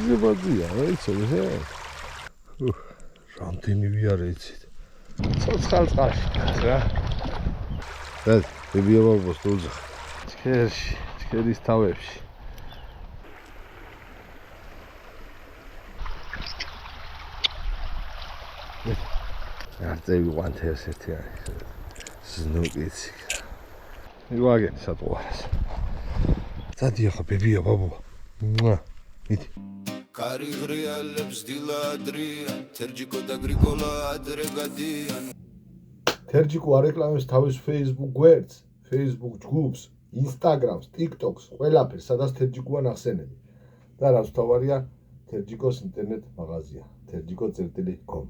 ზებადია, ეცე. რამდენი ვიარე იცით. ცოცხალ წყალში რა. და ბებია ბაბოს თუძახ. ჩქერში, ჩქერის თავებში. არტები ვანთეს ერთიანი. ზნუკიცი. მივაგენ სატყუარს. დადია ხა ბებია ბაბო. მიდი. კარი ღრიალებს დილა ადრიან, თერჯიკო და გრიგოლა ადრე გადიან. თერჯიკო არეკლამებს თავის Facebook გვერდს, Facebook ჯგუფს, Instagrams, TikToks, ყველაფერს, სადაც თერჯიკოა ნახსენები. და რაც თავარია, თერჯიკოს ინტერნეტ მაღაზია, terjiko.com.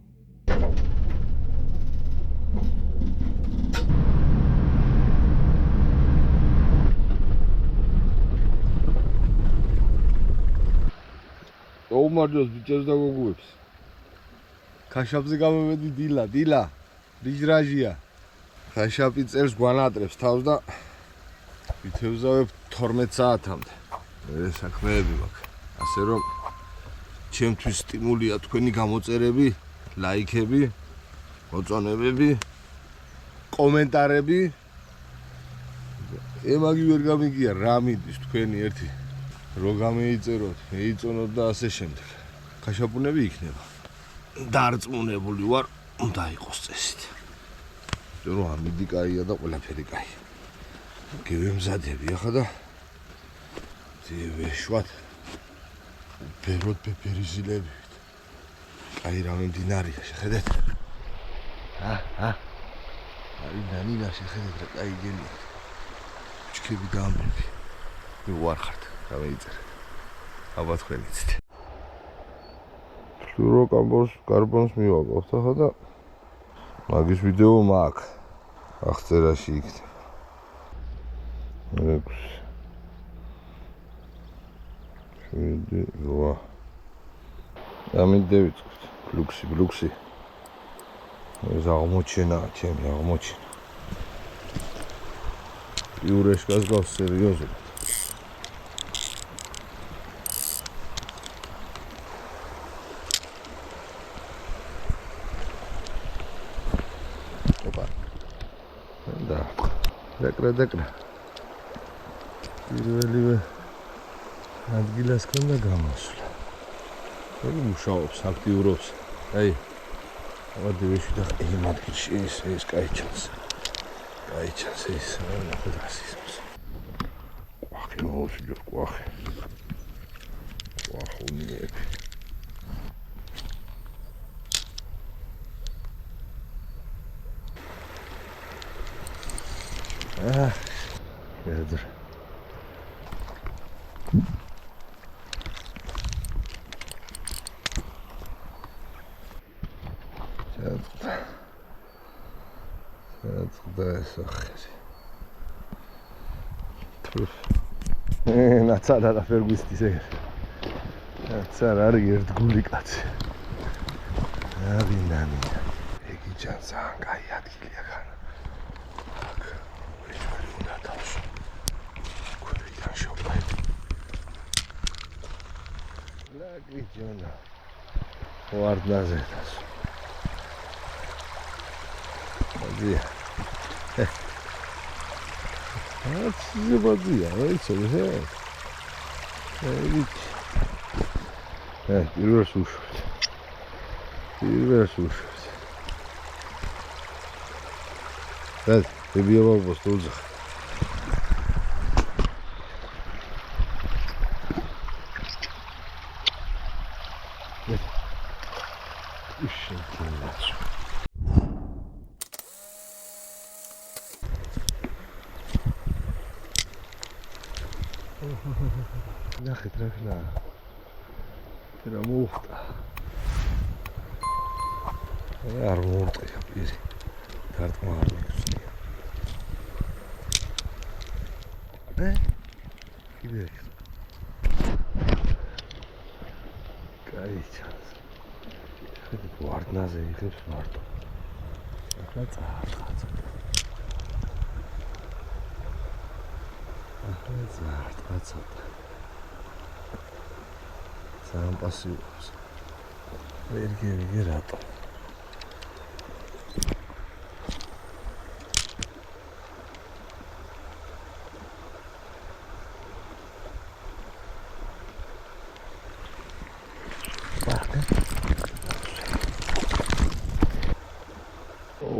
Omardžos bičers da gogubs. Khashapze gamemedi დილა, რიჟრაჟია. Khashapi წელს გვანატრებს თავს და ვითევზავებ 12 საათამდე. მე საქმეები მაქვს. ასე რომ ჩემთვის სტიმულია თქვენი გამოწერები, ლაიქები, მოწონებები, კომენტარები. ემაგი ვერ გამიგია რა მიდის თქვენი ერთი რო გამეიწეროთ, მეიწონოთ და ასე შემდეგ. ქაშაპუნები იქნება. დარწმუნებული ვარ, უნდა იყოს წესით. რომ ამიდი კაია და ყველაფერი კაია. გევემზადები ახლა და ვეშვათ. ბეროთ პეპერიზილებით. კაი რამე მდინარია, შეხედეთ. აი ნანინა შეხედეთ რა კაი გელია. ჩქები გამბები. მე ვარხართ. გამეიწერე. აბა თქვენ იცით. ფლუროკარბონს კარბონს მივაკავთ ახლა და მაგის ვიდეო მაქვს. აღწერაში იქნება. 6 7 8 ამიდევიწყოთ. ბლუქსი. ეს აღმოჩენა, ჩემი აღმოჩენა. იურეშკას გავს სერიოზულად. დაკრა. პირველივე ადგილას ქონდა გამოსვლა. ეს მუშაობს, აქტიურობს. აი, ავადივეში და იმ ადგილში ეს კაი ჩანს. ეს ნახოთ რასიზმს. ყვახი მოუსჯობს, ყვახი. ყვახუნიები. Ядр. Да, сохраняй. ნაცადა და ფერგვისტის ეგ. ნაცარ არის ერთ გული კაცი. ნანი. ეგი ჯანსა, კაი ადგილია ხან. Лягитина. Варднაზე тас. Моди. ზებადია, ეცე. პირველს უშვებთ. და ბებია ბაბოს თუძახ. ნახეთ რა ხნა. რა მოხდა. არ მოხდა პირი. დარტყმა არ მიგწია. კიდე. კაი ჩანს. ხედავ ვარდნაზე იღებს მარტო. ახლა წააღწა. ახლა წააღწა. ძალიან პასიურობს. ვერგე რატო?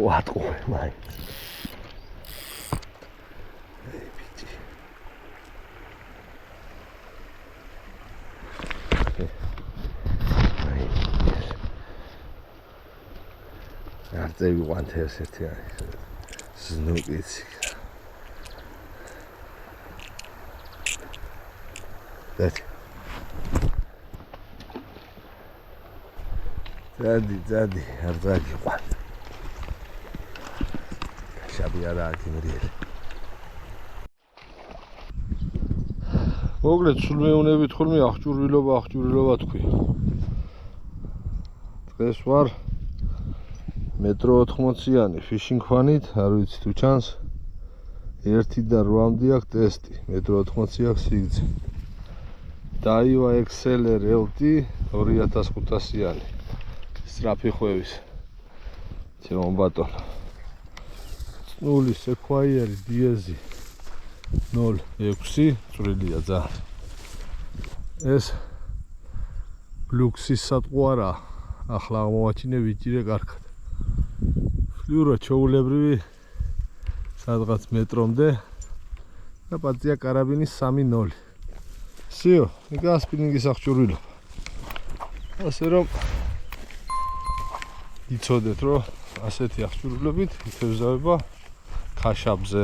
ვატყუე მაინც. Artei quante settimane. Snugizzi. Dati. Zadi, arzaki quante. Shabiaraki mrieli. მოგლეთ სულ მეუნებით ხოლმე აღჭურვილობა თქვი. დღეს ვარ მეტრო 80-იანი ფიშინგ ფანით, არ ვიცი თუ ჩანს. 1-დან 8-მდე აქვს ტესტი, მეტრო 80 აქვს სიგრძე. Daiwa XLR LT 2500-იანი. სწრაფი ხვევის. ჩემო ბატონო. წნული Sequoia Diezi 06 წვრილია ძალიან. ეს Bluxis სატყუარა. ახლა აღმოვაჩინე ვიჭირე კარგად. ფლიურო ჩაულებრივი სადღაც მეტრომდე და პაწია კარაბინის 3.0. სიო, იგა სპინინგის აღჭურვილობა. ასე რომ იცოდეთ რომ ასეთი აღჭურვილობით ითევზავება ქაშაბზე,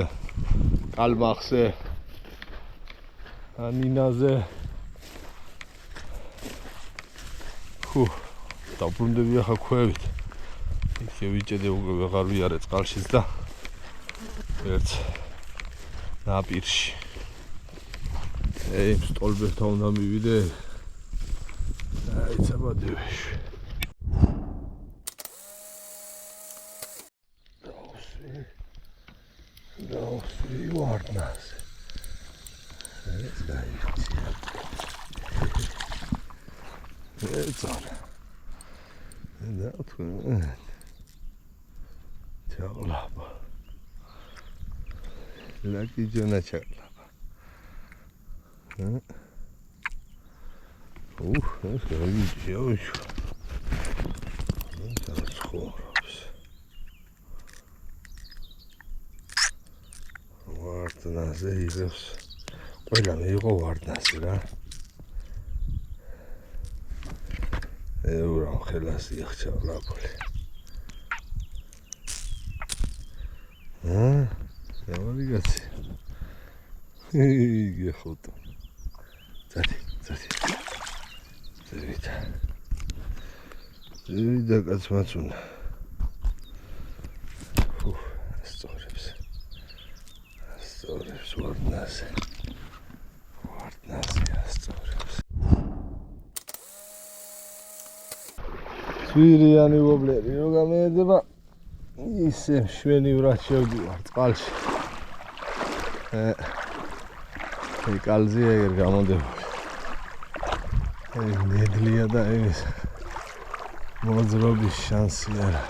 კალმახზე, ანინაზე. დაბრუნდები ახლა ქვევით. იქე ვიჭედე უკვე ვეღარ ვიარე წყალშიც და ერთ ნაპირში. სტოლბერთან უნდა მივიდე. აი საბადევში. დავსვი ვარდნაზე. ეს გაიქცი. ეცარა. და თქვენ ჩავლაბა. ლაკი ჯონა ჩავლაბა. ეს გავიჯეოშ. ეს ხორობს. ვარდნაზე იღებს. ყველა მიიღო ვარდნაზე რა. ევრამ ხელას იახჩავლაბული. Javali gaci. Ige foto. Zadi. Zevita kats matsuna. Storibs vardnase. Storibs. Sviriani vobleri, yoga meedeba. ისე მშვენივრად შევდივარ წყალში. კალზია ეგერ გამოდებული. ნედლია და ეს მოძრობის შანსი არა.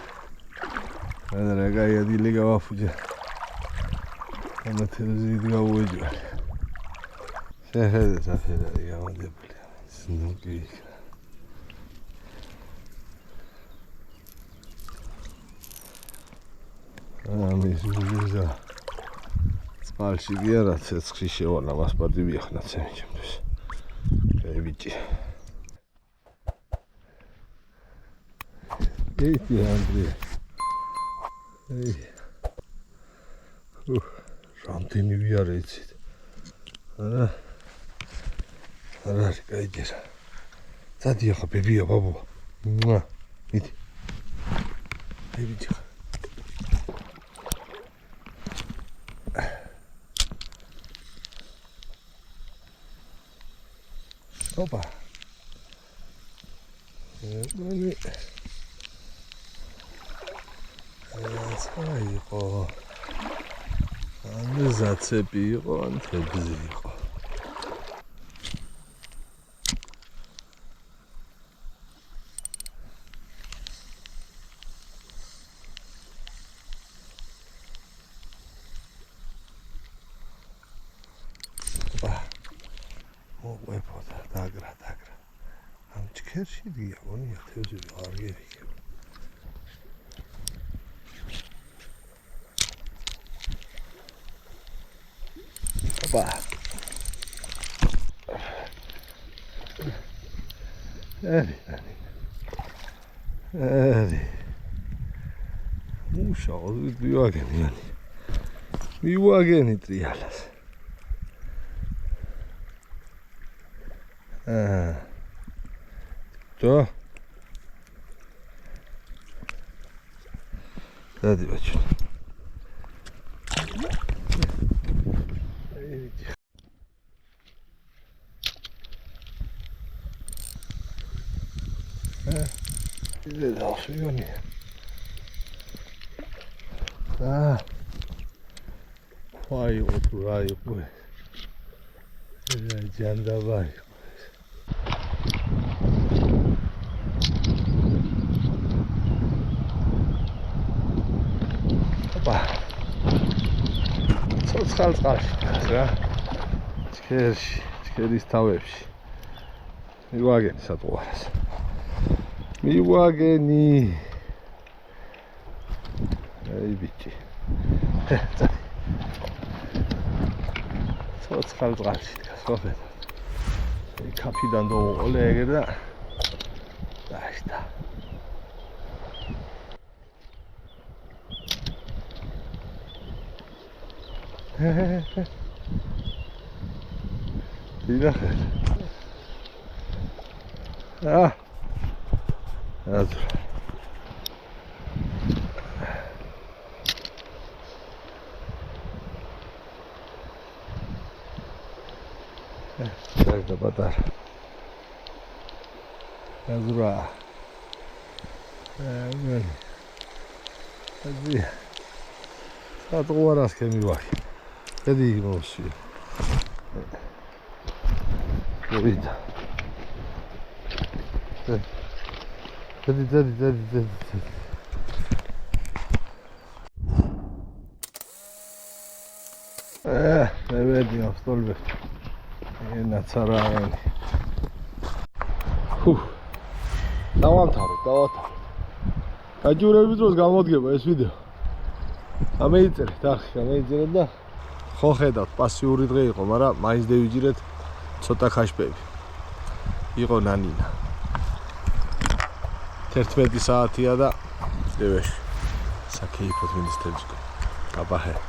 რა გაიადი გავაფუძე. ამა თელევიზიით გავუეჯვარი. შეხედეთ აფერარი გამოდებული. სნუკი. ამის ვიზა წყალში კი არა ცეცხლში შევალა მას პატივი ახლა ჩემთვის. აი ბიჭი. ეითი ანდრე. რამდენი ვიარე იცით. არა არის კაიჯერა. წადი ახლა ბებია ბაბუა. მიდი. აი ბიჭი. Opa. Böyle. Ayko. Anızatsep იყო, ანთებზი იყო. აბა მოყვებოდა დაგრა ამ ჩქერში დიაგონია თევზები არ გერიგებ აბა ერი მუშაობ მივაგენი ტრიალას то დადი ბაჭო 이제 수연이 아이고 아이고 이제 안다봐 봐 ცოცხალ-წყალში რა ჩქერის თავებში მივაგენი სატყუარას მივაგენი აი ბიჭი ცოცხალ-წყალში გასვაფეთ კაფიდან დავუყოლე ეგერ და დაიშთა დიახე აზრ და პატარ აზრა აზი სატყუარას ქემივახი ედი მოსი ვიდა ედი მე ვედი ავსტოლბე ნაცარაენი დავამთავრეთ გაჯურების დროს გამოდგება ეს ვიდეო ამეიწერეთ ახლა ამეიწერეთ და ხო ხედავთ პასიური დღე იყო მაგრამ მაინც დევიჯერეთ ცოტა ხაშბები იყო ნანინა 11 საათია და დევეში საკეიფოთ მინდის თეჯიკო აბაჰე